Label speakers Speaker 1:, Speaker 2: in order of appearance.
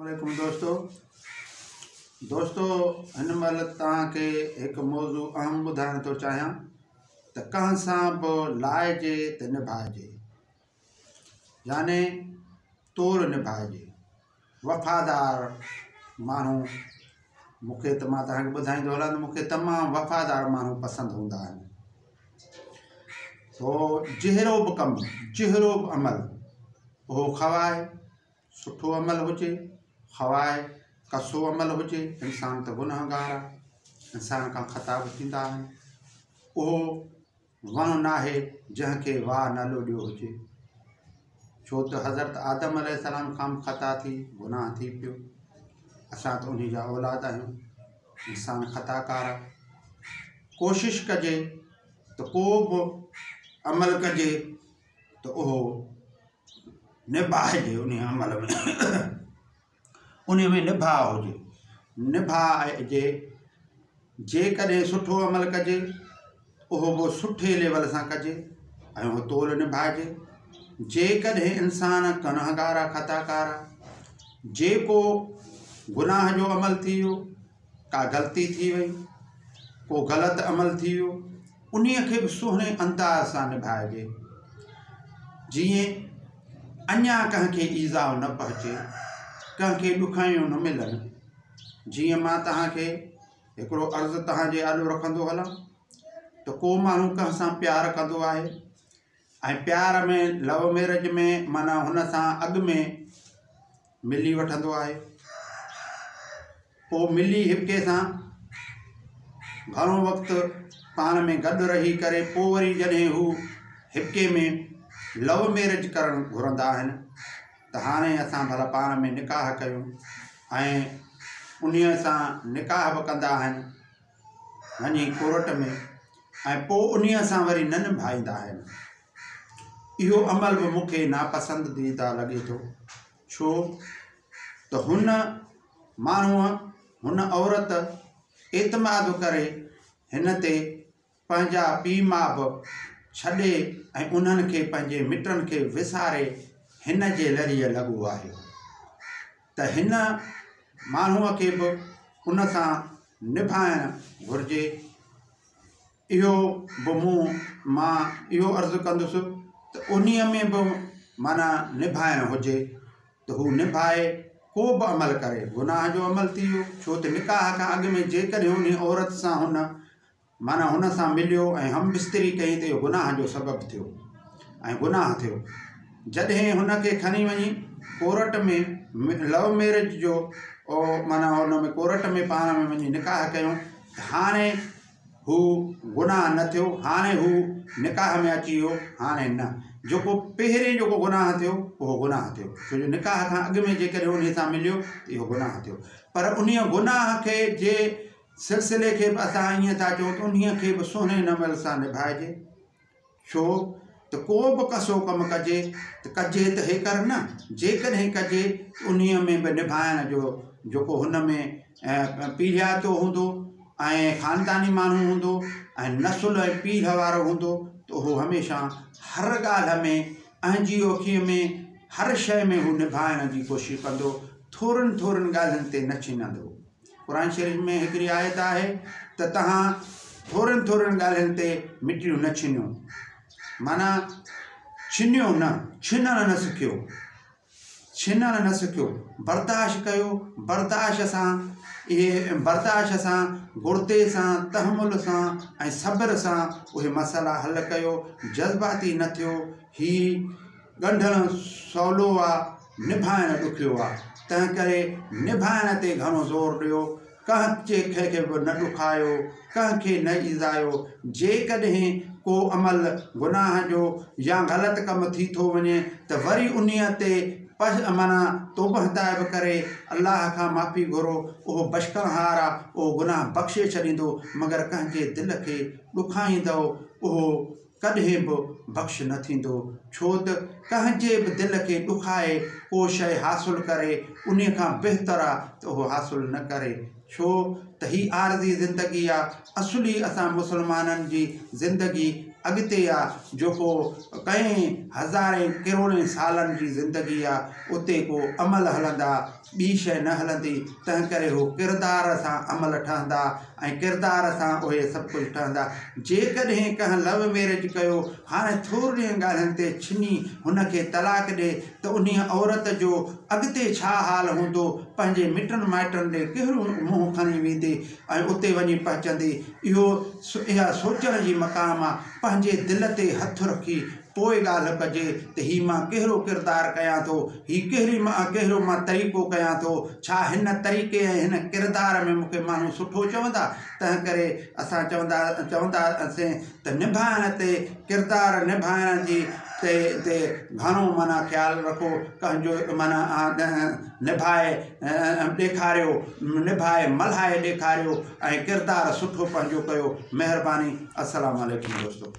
Speaker 1: अस्सलामुअलैकुम दोस्तों हिन महिल तव्हांखे हिकु मौज़ू अहम ॿुधाइण थो चाहियां त कंहिं सां बि लाइजे त निभाइजे, याने तोड़ निभाइजे। वफ़ादार माण्हू मूंखे त मां तव्हांखे ॿुधाईंदो हलां त मूंखे तमामु वफ़ादार माण्हू पसंदि हूंदा आहिनि। जहिड़ो बि कमु, जहिड़ो बि अमल उहो ख़वाए सुठो अमल हुजे, ख़वाए कसो अमल हुजे। इंसान त गुनाहगार आहे, इंसान खां ख़ता बि थींदा आहिनि। उहो वणु नाहे जंहिंखे वाह न लोॾियो हुजे, छो त हज़रत आदम अलैहिस्सलाम खां बि ख़ता थी, गुनाह थी पियो। असां त उन्ही जा औलाद आहियूं, इंसान ख़ताकार आहे। कोशिशि कजे त को बि अमल कजे त उहो निभाइजे, उन अमल में उन में निभाउ हुजे, निभाइजे। जेकॾहिं सुठो अमल कजे उहो बि सुठे लेवल सां कजे ऐं उहो तोल निभाइजे। जेकॾहिं इंसान गुनाहगार आहे, ख़ताकार आहे, जेको गुनाह जो अमल थी वियो, का ग़लती थी वई, को ग़लति अमल थी वियो, उन्हीअ खे बि सुहिणे अंदाज़ सां निभाइजे, जीअं अञा कंहिंखे ईज़ाउ न पहुचे, कंहिंखे ॾुखाइयूं न मिलनि। जीअं मां तव्हांखे हिकिड़ो अर्ज़ु तव्हांजे आॾो रखंदो हलां त को माण्हू कंहिं सां प्यारु कंदो आहे ऐं प्यार में लव मैरिज में माना हुन सां अॻु में मिली वठंदो आहे, पोइ मिली हिके सां घणो वक़्तु पाण में गॾु रही करे पोइ वरी जॾहिं हू हिके में लव मैरिज करणु घुरंदा आहिनि त हाणे असां भला पाण में निकाह कयूं ऐं उन्हीअ सां निकाह बि कंदा आहिनि वञी कोर्ट में, ऐं पोइ उन्हीअ सां वरी न निभाईंदा आहिनि। इहो अमल बि मूंखे नापसंदीदा लॻे थो, छो त हुन माण्हूअ, हुन औरत एतमाद करे हिन ते पंहिंजा पीउ माउ बि छॾे ऐं उन्हनि खे पंहिंजे मिटनि खे विसारे हिन जे ज़रिए लॻो आहे त हिन माण्हूअ खे बि उन सां निभाइणु घुरिजे। इहो बि मां इहो अर्ज़ु कंदुसि त उन्हीअ में बि माना निभाइणु हुजे त हू निभाए। को बि अमल करे, गुनाह जो अमल थी वियो, छो त निकाह खां अॻु में जेकॾहिं उन औरत सां हुन माना हुन सां मिलियो ऐं हम बिस्तरी कई त इहो गुनाह जो सबबु थियो ऐं गुनाह थियो। जॾहिं हुनखे खणी वञी कोर्ट में लव मैरिज जो माना हुन में कोर्ट में पाण में वञी निकाह कयूं, हाणे हू गुनाह न थियो, हाणे हू निकाह में अची वियो। हाणे न, जेको पहिरें जेको गुनाह थियो उहो गुनाह थियो, छो जो निकाह खां अॻु में जेकॾहिं उन सां मिलियो त इहो गुनाह थियो। पर उन गुनाह खे जे सिलसिले खे बि असां ईअं था चऊं त उन्हीअ खे बि सुहिणे नमूने सां निभाइजे, छो त को बि कसो कमु कजे त कजे त हे कर न, जेकॾहिं कजे उन्हीअ में बि निभाइण जो जेको हुन में पीढ़ियातो हूंदो ऐं ख़ानदानी माण्हू हूंदो ऐं नसुल ऐं पीढ़ वारो हूंदो त उहो हमेशह हर ॻाल्हि में अहिंजी ओखीअ में हर शइ में हू निभाइण जी कोशिशि कंदो, थोरनि थोरनि ॻाल्हियुनि ते न छिनंदो। क़ुरान शरीफ़ में हिकिड़ी आयत आहे त तव्हां थोरनि थोरनि ॻाल्हियुनि ते मिटियूं न छिनियो, माना छिनियो न, छिनणु न सिखियो, छिनणु न सिखियो, बर्दाश्त कयो। बर्दाश्त सां, इहे बर्दाश्त सां, गुर्दे सां, तहमुल सां ऐं सब्र सां उहे मसइला हल कयो। जज़्बाती न थियो। हीउ ॻंढणु सवलो आहे, निभाइणु ॾुखियो आहे, तंहिं करे निभाइण ते घणो ज़ोर ॾियो। कंहिंखे बि न ॾुखायो, कंहिंखे न ईज़ायो। जेकॾहिं को अमल गुनाह जो या ग़लति कमु थी थो वञे त वरी उन्हीअ ते माना तौबह ताइब करे अलाह खां माफ़ी घुरो। उहो बशकरहार आहे, उहो गुनाह बख़्शे छॾींदो, मगर कंहिंजे दिलि खे ॾुखाईंदो उहो कॾहिं बि बख़्श न थींदो, छो त कंहिंजे बि दिलि खे ॾुखाए को शइ हासिलु करे उन खां बहितर आहे त उहो हासिलु न करे, छो त ही आरज़ी ज़िंदगी आहे। असुली असां मुसलमाननि जी ज़िंदगी अॻिते आहे, जेको कई हज़ारे करोड़े सालनि जी ज़िंदगी आहे, उते को अमल हलंदा ॿी शइ न हलंदी। तंहिं करे हू किरदार सां अमल ठहंदा ऐं किरदार सां उहे सभु कुझु ठहंदा। जेकॾहिं कंहिं लव मैरिज कयो, हाणे थोरियूं ॻाल्हियुनि ते छिनी हुनखे तलाक ॾिए त उन औरत जो अॻिते छा हाल हूंदो, पंहिंजे मिटनि माइटनि ॾे कहिड़ो मुंहुं खणी वेंदी ऐं उते वञी पहुचंदी। इहा सोचण जी मक़ाम आहे। पंहिंजे दिलि ते हथु रखी पोइ ॻाल्हि कजे त हीउ मां कहिड़ो किरदारु कयां थो, हीउ कहिड़ो मां तरीक़ो कयां थो, छा हिन तरीक़े ऐं हिन किरदार में मूंखे माण्हू सुठो चवंदा। तंहिं करे असां चवंदासीं त निभाइण ते, किरदारु निभाइण जी ते घणो माना ख़्यालु रखो। कंहिंजो माना निभाए ॾेखारियो, निभाए मल्हाए ॾेखारियो ऐं किरदारु सुठो पंहिंजो कयो। महिरबानी। अस्सलाम वालेकुम दोस्तो।